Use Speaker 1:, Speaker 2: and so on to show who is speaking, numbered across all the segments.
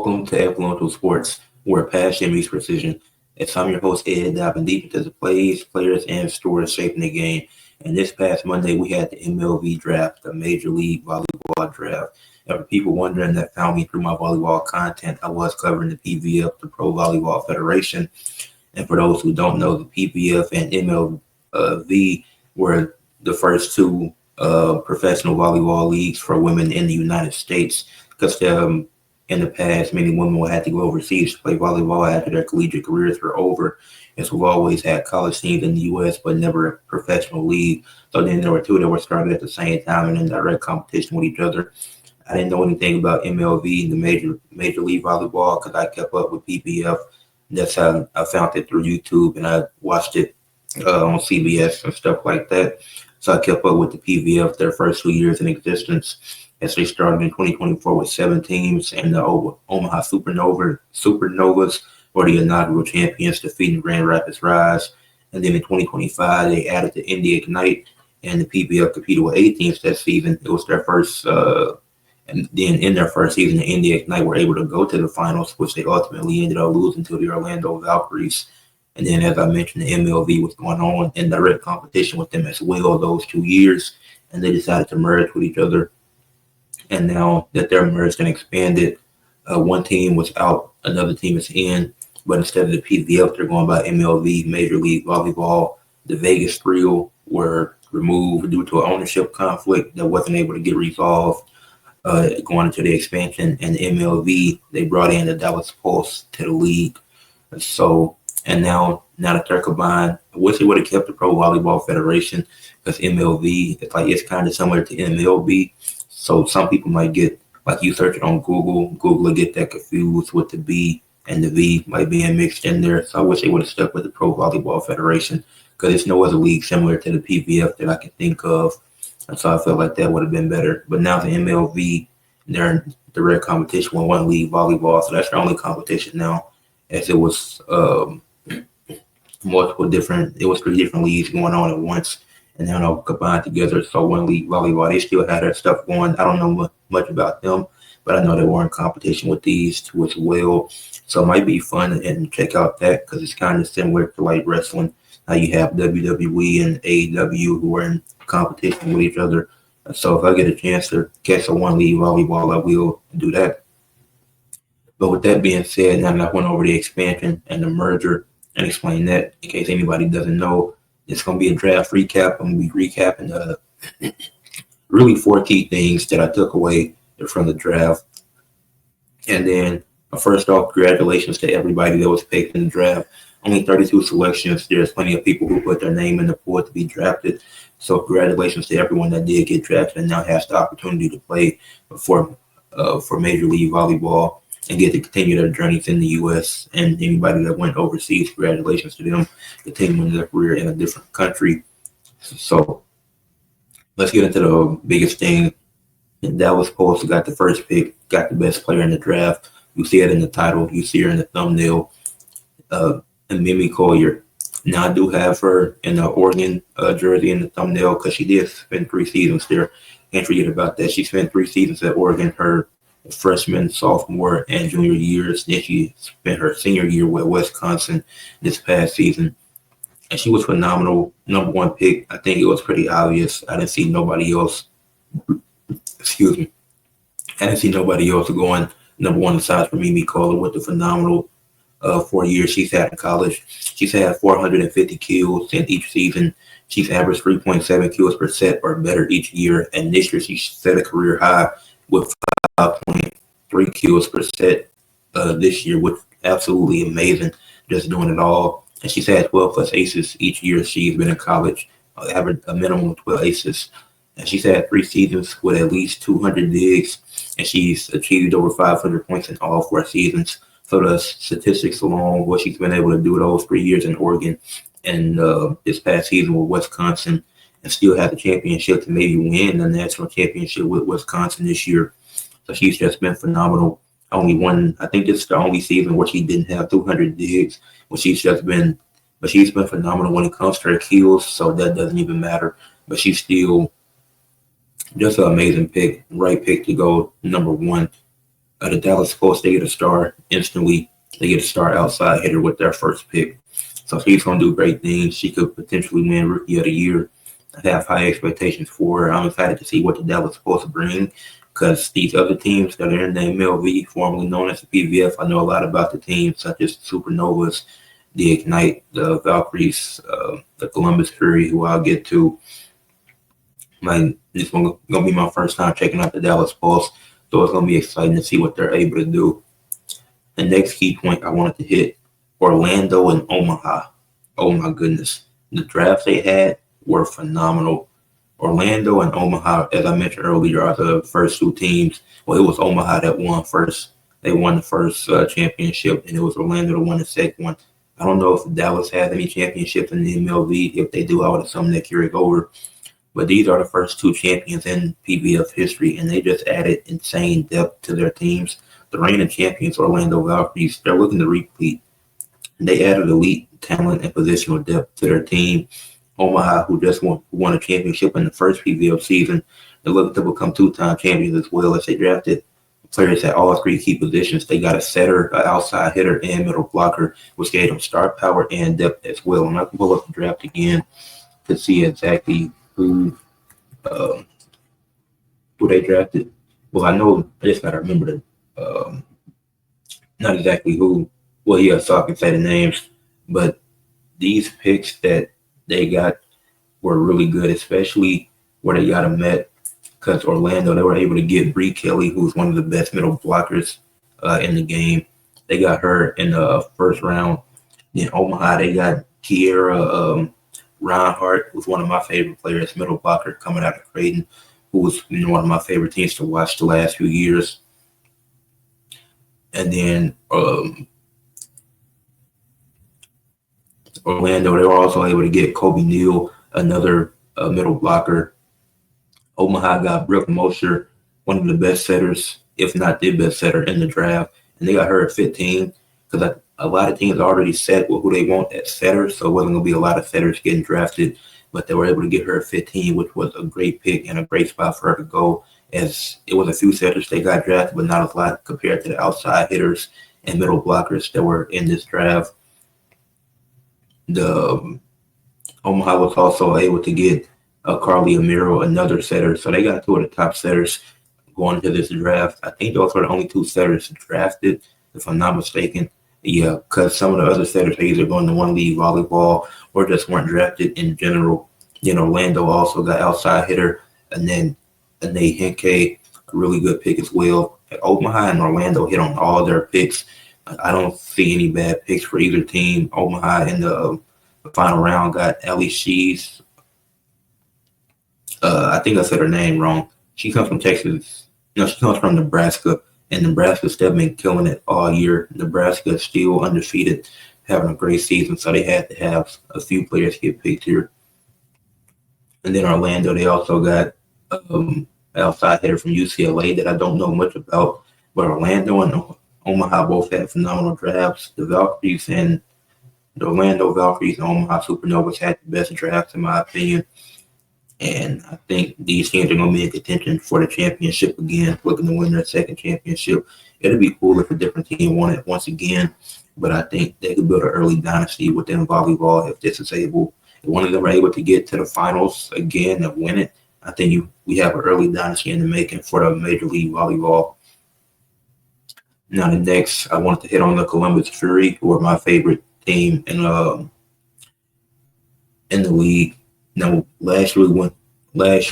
Speaker 1: Welcome to Influential Sports, where passion meets precision. I'm your host, Ed, diving deep into the plays, players, and stories shaping the game. And this past Monday, we had the MLV draft, the Major League Volleyball draft. And for people wondering that found me through my volleyball content, I was covering the PVF, the Pro Volleyball Federation. And for those who don't know, the PVF and MLV were the first two professional volleyball leagues for women in the United States. Because in the past, many women will have to go overseas to play volleyball after their collegiate careers were over. And so we've always had college teams in the U.S., but never a professional league. So then there were two that were started at the same time and in direct competition with each other. I didn't know anything about MLV, the Major League Volleyball, because I kept up with PPF. That's how I found it through YouTube, and I watched it on CBS and stuff like that. So I kept up with the PVF their first 2 years in existence, as they started in 2024 with 7 teams, and the Omaha Supernovas were the inaugural champions, defeating Grand Rapids Rise. And then in 2025, they added the Indy Ignite, and the PBF competed with 8 teams that season. It was their first, and then in their first season, the Indy Ignite were able to go to the finals, which they ultimately ended up losing to the Orlando Valkyries. And then, as I mentioned, the MLV was going on in direct competition with them as well those 2 years, and they decided to merge with each other. And now that they're merged and expanded, one team was out, another team is in. But instead of the PVF, they're going by MLV, Major League Volleyball. The Vegas Thrill were removed due to an ownership conflict that wasn't able to get resolved going into the expansion. And the MLV, they brought in the Dallas Pulse to the league. So, and now that they're combined, I wish they would have kept the Pro Volleyball Federation, because MLV, it's kind of similar to MLB. So some people might get, like you search it on Google will get that confused with the B and the V might be mixed in there. So I wish they would have stuck with the Pro Volleyball Federation, because there's no other league similar to the PVF that I can think of. And so I felt like that would have been better. But now the MLV, they're in direct competition with One League Volleyball. So that's their only competition now, as it was it was 3 different leagues going on at once. And they're all combined together. So One League Volleyball, they still had their stuff going. I don't know much about them, but I know they were in competition with these two as well. So it might be fun and check out that, because it's kind of similar to like wrestling. Now you have WWE and AEW who are in competition with each other. So if I get a chance to catch a One League Volleyball, I will do that. But with that being said, now that I went over the expansion and the merger and explained that, in case anybody doesn't know, it's going to be a draft recap. I'm going to be recapping really 4 key things that I took away from the draft. And then, first off, congratulations to everybody that was picked in the draft. Only 32 selections. There's plenty of people who put their name in the pool to be drafted. So congratulations to everyone that did get drafted and now has the opportunity to play for Major League Volleyball and get to continue their journeys in the U.S. And anybody that went overseas, congratulations to them continuing their career in a different country. So let's get into the biggest thing. Dallas Pulse got the first pick, got the best player in the draft. You see it in the title. You see her in the thumbnail. And Mimi Colyer. Now, I do have her in the Oregon jersey in the thumbnail, because she did spend 3 seasons there. Can't forget about that. She spent 3 seasons at Oregon, her freshman, sophomore, and junior years. Then she spent her senior year with Wisconsin this past season. And she was phenomenal. Number 1 pick. I think it was pretty obvious. I didn't see nobody else. Excuse me. I didn't see nobody else going number 1 aside from Mimi Colyer with the phenomenal 4 years she's had in college. She's had 450 kills in each season. She's averaged 3.7 kills per set or better each year. And this year she set a career high with 5.3 kills per set this year, which is absolutely amazing, just doing it all. And she's had 12 plus aces each year she's been in college, average a minimum of 12 aces. And she's had 3 seasons with at least 200 digs, and she's achieved over 500 points in all 4 seasons. So the statistics alone, what she's been able to do those 3 years in Oregon and this past season with Wisconsin, and still have the championship to maybe win the national championship with Wisconsin this year. So she's just been phenomenal. Only one, I think this is the only season where she didn't have 200 digs, but she's been phenomenal when it comes to her kills, so that doesn't even matter. But she's still just an amazing pick, right pick to go number 1. The Dallas Colts, they get a star instantly. They get a star outside hitter with their first pick. So she's going to do great things. She could potentially win Rookie of the Year. I have high expectations for her. I'm excited to see what the Dallas Colts bring because these other teams that are in the MLV, formerly known as the PVF, I know a lot about the teams such as Supernovas, the Ignite, the Valkyries, the Columbus Fury, who I'll get to. It's going to be my first time checking out the Dallas Pulse, so it's going to be exciting to see what they're able to do. The next key point I wanted to hit, Orlando and Omaha. Oh my goodness. The drafts they had were phenomenal. Orlando and Omaha, as I mentioned earlier, are the first two teams. Well, it was Omaha that won first. They won the first championship, and it was Orlando that won the second one. I don't know if Dallas has any championships in the MLB. If they do, I would assume they carry it over. But these are the first two champions in PBF history, and they just added insane depth to their teams. The reigning champions, Orlando Valkyries, they're looking to repeat. They added elite talent and positional depth to their team. Omaha, who just won a championship in the first PBL season, they're looking to become two-time champions as well, as they drafted players at all three key positions. They got a setter, an outside hitter, and middle blocker, which gave them star power and depth as well. And I can pull up the draft again to see exactly who they drafted. Well, I know, I just got to remember not exactly who. Well, yeah, so I can say the names, but these picks that they got were really good, especially where they got them at, because Orlando, they were able to get Bree Kelly, who's one of the best middle blockers in the game. They got her in the first round. In Omaha, they got Kiera Reinhardt, who's one of my favorite players, middle blocker coming out of Creighton, who was one of my favorite teams to watch the last few years. And then Orlando, they were also able to get Kobe Neal, another middle blocker. Omaha got Brooke Mosher, one of the best setters, if not the best setter in the draft. And they got her at 15 because a lot of teams already set with who they want at setter, so it wasn't going to be a lot of setters getting drafted. But they were able to get her at 15, which was a great pick and a great spot for her to go, as it was a few setters they got drafted, but not a lot compared to the outside hitters and middle blockers that were in this draft. The Omaha was also able to get Carly Amiro, another setter. So they got two of the top setters going into this draft. I think those were the only two setters drafted, if I'm not mistaken. Yeah, because some of the other setters are either going to one league volleyball or just weren't drafted in general. Orlando also got outside hitter, and then Nate Henke, a really good pick as well. Omaha and Orlando hit on all their picks. I don't see any bad picks for either team. Omaha in the final round got Ellie Shees. I think I said her name wrong. She comes from Texas. She comes from Nebraska, and Nebraska's still been killing it all year. Nebraska is still undefeated, having a great season, so they had to have a few players get picked here. And then Orlando, they also got an outside hitter from UCLA that I don't know much about, but Orlando and Omaha both had phenomenal drafts. The Valkyries and the Orlando Valkyries and Omaha Supernovas had the best drafts, in my opinion. And I think these teams are going to be in contention for the championship again, looking to win their second championship. It'll be cool if a different team won it once again, but I think they could build an early dynasty within volleyball if this is able. If one of them are able to get to the finals again and win it, I think we have an early dynasty in the making for the Major League Volleyball. Now, the next, I wanted to hit on the Columbus Fury, who are my favorite team in the league. Now, last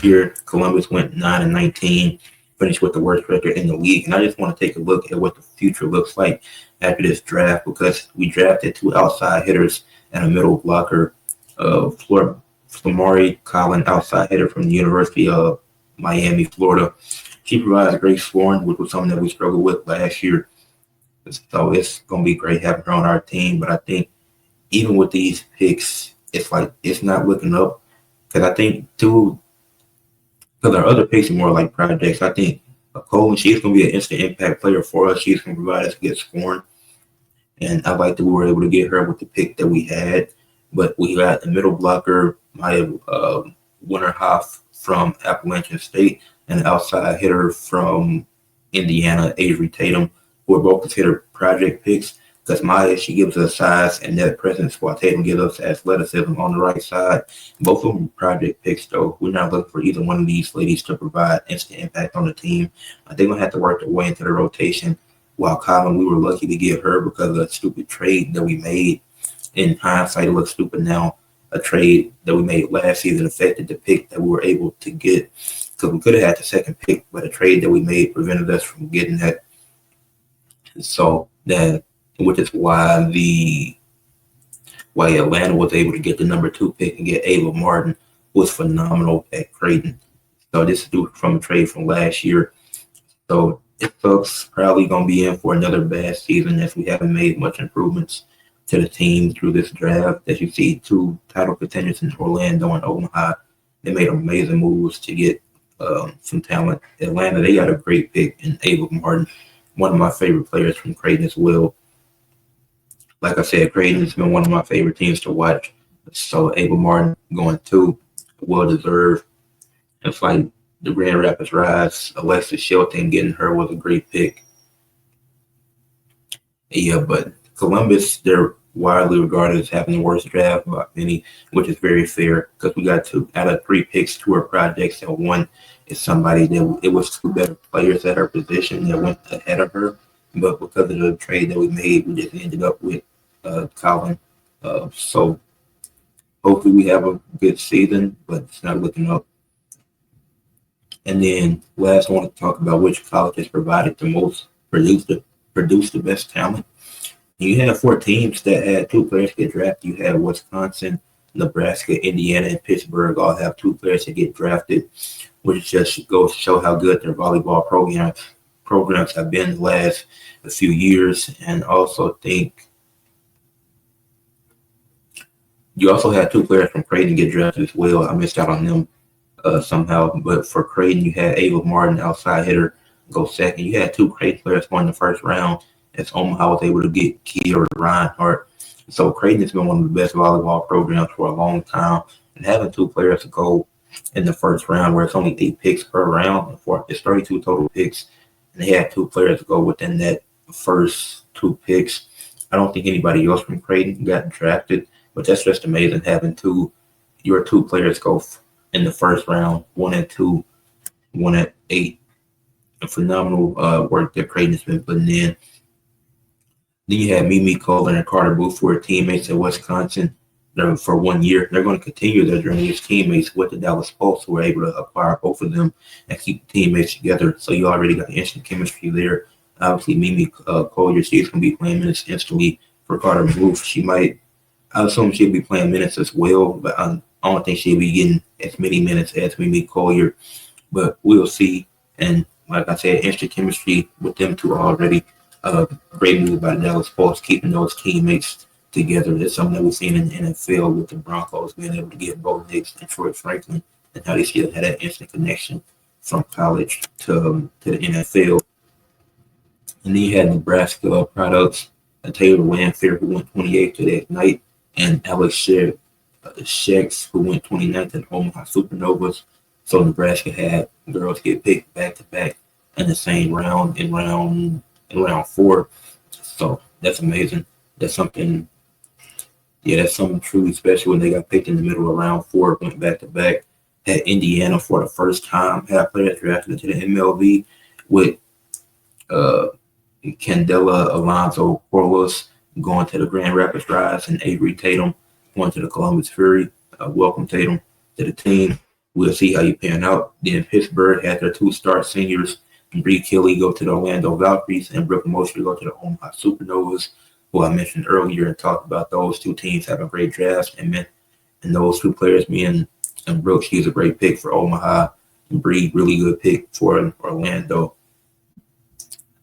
Speaker 1: year, Columbus went 9-19, finished with the worst record in the league. And I just want to take a look at what the future looks like after this draft, because we drafted two outside hitters and a middle blocker. Flamari Collin, outside hitter from the University of Miami, Florida. She provides great scoring, which was something that we struggled with last year. So it's going to be great having her on our team. But I think even with these picks, it's not looking up. Because I think, because our other picks are more like projects. I think Colyer, she's going to be an instant impact player for us. She's going to provide us good scoring. And I like that we were able to get her with the pick that we had. But we got the middle blocker, Maya Winterhoff from Appalachian State, and an outside hitter from Indiana, Avery Tatum, who are both considered project picks. Because Maya, she gives us size and net presence, while Tatum gives us athleticism on the right side. Both of them project picks, though. We're not looking for either one of these ladies to provide instant impact on the team. They're going to have to work their way into the rotation. While Colin, we were lucky to get her because of a stupid trade that we made. In hindsight, it looks stupid now. A trade that we made last season affected the pick that we were able to get. Because we could have had the second pick, but a trade that we made prevented us from getting that. So that, which is why Atlanta was able to get the number 2 pick and get Ava Martin, who was phenomenal at Creighton. So this is due from a trade from last year. So folks probably going to be in for another bad season as we haven't made much improvements to the team through this draft. As you see, 2 title contenders in Orlando and Omaha. They made amazing moves to get some talent. Atlanta, they got a great pick in Ava Martin, one of my favorite players from Creighton as well. Like I said, Creighton has been one of my favorite teams to watch. So Ava Martin going 2, well-deserved. It's like the Grand Rapids Rise, Alexis Shelton, getting her was a great pick. Yeah, but Columbus, they're widely regarded as having the worst draft by many, which is very fair because we got 2 out of 3 picks, 2 are projects, and 1 is somebody that it was 2 better players at her position that went ahead of her. But because of the trade that we made, we just ended up with Colin. So hopefully we have a good season, but it's not looking up. And then last, I want to talk about which college has provided the most, produced the best talent. You have 4 teams that had 2 players get drafted. You have Wisconsin, Nebraska, Indiana, and Pittsburgh all have 2 players that get drafted, which just goes to show how good their volleyball programs have been the last few years. And also think you also had 2 players from Creighton get drafted as well. I missed out on them somehow. But for Creighton, you had Ava Martin, outside hitter, go second. You had 2 Creighton players going in the first round, as Omaha was able to get Colyer Reinhardt. So Creighton has been one of the best volleyball programs for a long time. And having 2 players to go in the first round, where it's only 8 picks per round, it's 32 total picks, and they had 2 players to go within that first 2 picks. I don't think anybody else from Creighton got drafted, but that's just amazing having your 2 players go in the first round, 1 at 2, 1 at 8. A phenomenal work that Creighton has been putting in. Then you have Mimi Colyer and Carter Booth, who are teammates at Wisconsin for 1 year. They're going to continue their journey as teammates with the Dallas Pulse, who were able to acquire both of them and keep the teammates together. So you already got instant chemistry there. Obviously, Mimi Colyer, she's going to be playing minutes instantly for Carter Booth. I assume she'll be playing minutes as well, but I don't think she'll be getting as many minutes as Mimi Colyer. But we'll see. And like I said, instant chemistry with them 2 already. Great move by the Dallas Pulse, keeping those teammates together. That's something that we've seen in the NFL with the Broncos being able to get Bo Nix and Troy Franklin, and how they still had that instant connection from college to the NFL. And then you had Nebraska products, Taylor Lanfair, who went 28th to that night, and Alex Shex, who went 29th to the Omaha Supernovas. So Nebraska had girls get picked back-to-back in the same round, in round 4. So that's amazing. That's something truly special when they got picked in the middle of round 4, went back-to-back. Had Indiana for the first time have players drafted into the MLV with Candela Alonso Corliss going to the Grand Rapids Rise and Avery Tatum going to the Columbus Fury. Welcome, Tatum, to the team. We'll see how you pan out. Then Pittsburgh had their 2-star seniors, Bree Kelly go to the Orlando Valkyries, and Brooke Mosher go to the Omaha Supernovas, who I mentioned earlier and talked about those 2 teams having great drafts, and those 2 players being, and Brooke, she's a great pick for Omaha, and Bree, really good pick for Orlando.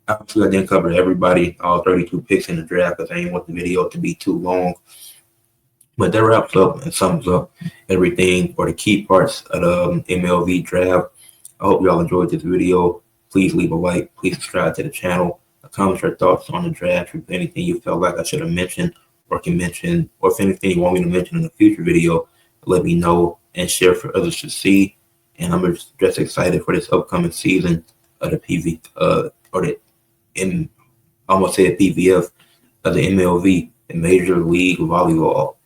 Speaker 1: Obviously, I didn't cover everybody, all 32 picks in the draft, because I didn't want the video to be too long. But that wraps up and sums up everything or the key parts of the MLV draft. I hope y'all enjoyed this video. Please leave a like. Please subscribe to the channel. Comment your thoughts on the draft. If anything you felt like I should have mentioned or can mention, or if anything you want me to mention in a future video, let me know and share for others to see. And I'm just excited for this upcoming season of the PV or the M, I almost said PVF, of the MLV, the Major League Volleyball.